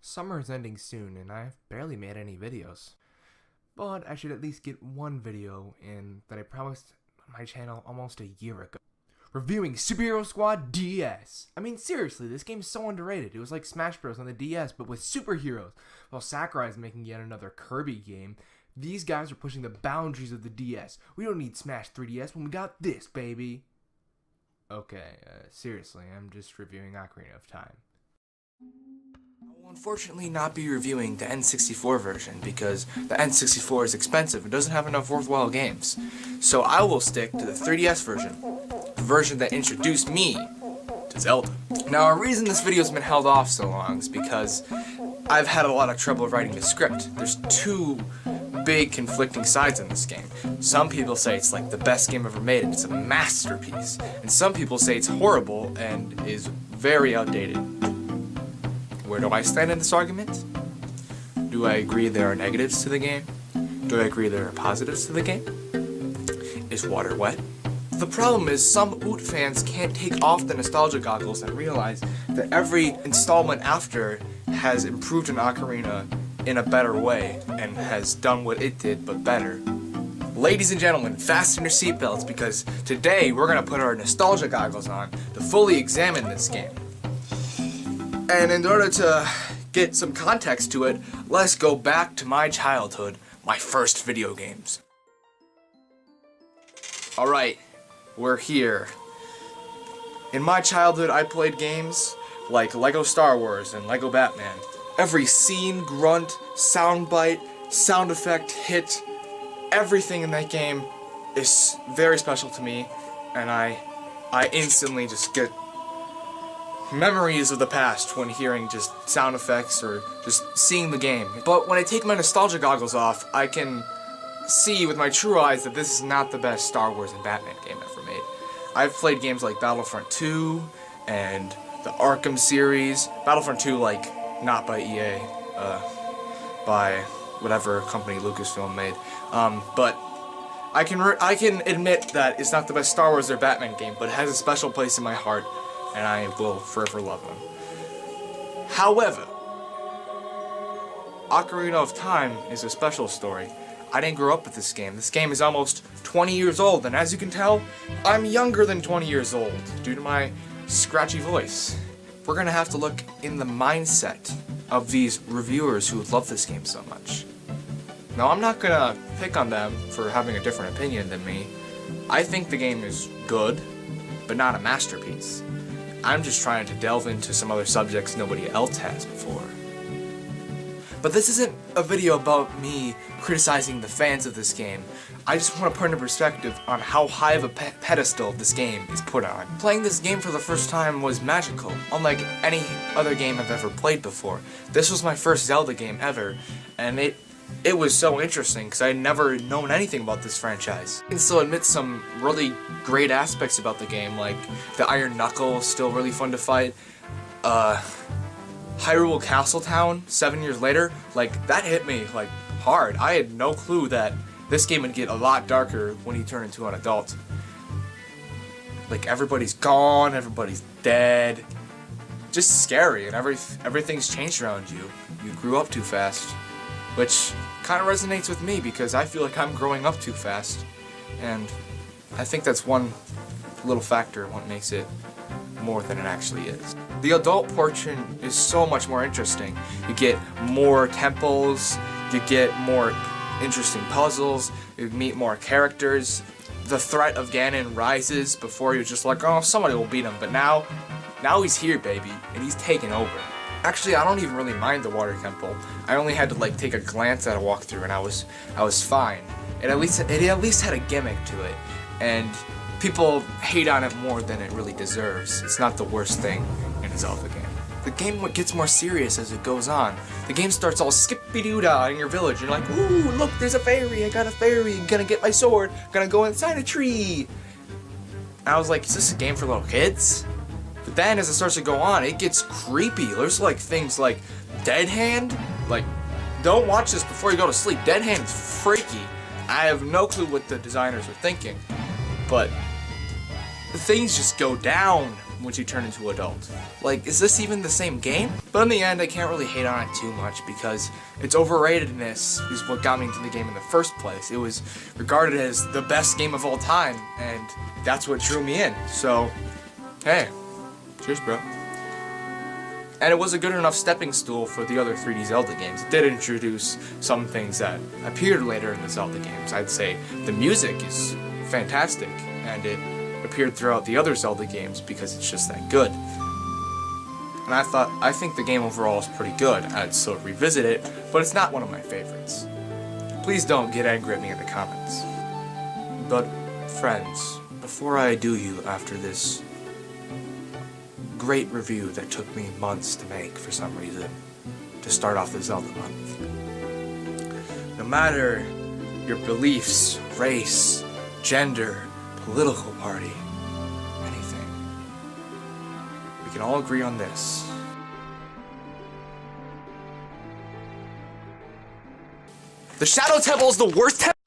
Summer is ending soon and I've barely made any videos. But I should at least get one video in that I promised my channel almost a year ago. Reviewing Super Hero Squad DS. I mean, seriously, this game's so underrated. It was like Smash Bros on the DS, but with superheroes. While Sakurai is making yet another Kirby game, these guys are pushing the boundaries of the DS. We don't need Smash 3DS when we got this, baby. Okay, seriously, I'm just reviewing Ocarina of Time. I will unfortunately not be reviewing the N64 version because the N64 is expensive and doesn't have enough worthwhile games. So I will stick to the 3DS version, the version that introduced me to Zelda. Now, a reason this video has been held off so long is because I've had a lot of trouble writing the script. There's two big conflicting sides in this game. Some people say it's like the best game ever made and it's a masterpiece. And some people say it's horrible and is very outdated. Where do I stand in this argument? Do I agree there are negatives to the game? Do I agree there are positives to the game? Is water wet? The problem is some OOT fans can't take off the nostalgia goggles and realize that every installment after has improved an Ocarina in a better way and has done what it did but better. Ladies and gentlemen, fasten your seatbelts because today we're going to put our nostalgia goggles on to fully examine this game. And in order to get some context to it, let's go back to my childhood, my first video games. Alright, we're here. In my childhood, I played games like Lego Star Wars and Lego Batman. Every scene, grunt, soundbite, sound effect, hit, everything in that game is very special to me, and I instantly just get memories of the past when hearing just sound effects or just seeing the game. But when I take my nostalgia goggles off, I can see with my true eyes that this is not the best Star Wars and Batman game ever made. I've played games like Battlefront 2 and the Arkham series. Battlefront 2, like, not by EA, by whatever company Lucasfilm made. But I can admit that it's not the best Star Wars or Batman game, but it has a special place in my heart, and I will forever love them. However, Ocarina of Time is a special story. I didn't grow up with this game. This game is almost 20 years old, and as you can tell, I'm younger than 20 years old due to my scratchy voice. We're gonna have to look in the mindset of these reviewers who love this game so much. Now, I'm not gonna pick on them for having a different opinion than me. I think the game is good, but not a masterpiece. I'm just trying to delve into some other subjects nobody else has before. But this isn't a video about me criticizing the fans of this game. I just want to put into perspective on how high of a pedestal this game is put on. Playing this game for the first time was magical, unlike any other game I've ever played before. This was my first Zelda game ever, and it was so interesting because I had never known anything about this franchise. I can still admit some really great aspects about the game, like the Iron Knuckle is still really fun to fight. Hyrule Castle Town, 7 years later, like, that hit me, like, hard. I had no clue that this game would get a lot darker when you turn into an adult. Like, everybody's gone, everybody's dead. Just scary, and everything's changed around you. You grew up too fast. Which kind of resonates with me because I feel like I'm growing up too fast. And I think that's one little factor in what makes it more than it actually is. The adult portion is so much more interesting. You get more temples, you get more interesting puzzles, you meet more characters. The threat of Ganon rises before you're just like, oh, somebody will beat him. But now he's here, baby, and he's taking over. Actually, I don't even really mind the water temple. I only had to like take a glance at a walkthrough, and I was fine. It at least had a gimmick to it, and people hate on it more than it really deserves. It's not the worst thing in a Zelda game. The game gets more serious as it goes on. The game starts all skippy-doo-dah in your village. You're like, ooh, look, there's a fairy. I got a fairy. I'm gonna get my sword. I'm gonna go inside a tree. And I was like, is this a game for little kids? But then as it starts to go on, it gets creepy. There's like things like Dead Hand. Like, don't watch this before you go to sleep. Dead Hand is freaky. I have no clue what the designers are thinking. But things just go down when she turned into adult. Like, is this even the same game? But in the end, I can't really hate on it too much because its overratedness is what got me into the game in the first place. It was regarded as the best game of all time, and that's what drew me in. So, hey, cheers, bro. And it was a good enough stepping stool for the other 3D Zelda games. It did introduce some things that appeared later in the Zelda games. I'd say the music is fantastic, and it appeared throughout the other Zelda games because it's just that good. And I think the game overall is pretty good. I'd still revisit it, but it's not one of my favorites. Please don't get angry at me in the comments. But, friends, before I do you after this great review that took me months to make for some reason, to start off the Zelda month. No matter your beliefs, race, gender, political party, anything, we can all agree on this. The Shadow Temple is the worst temple!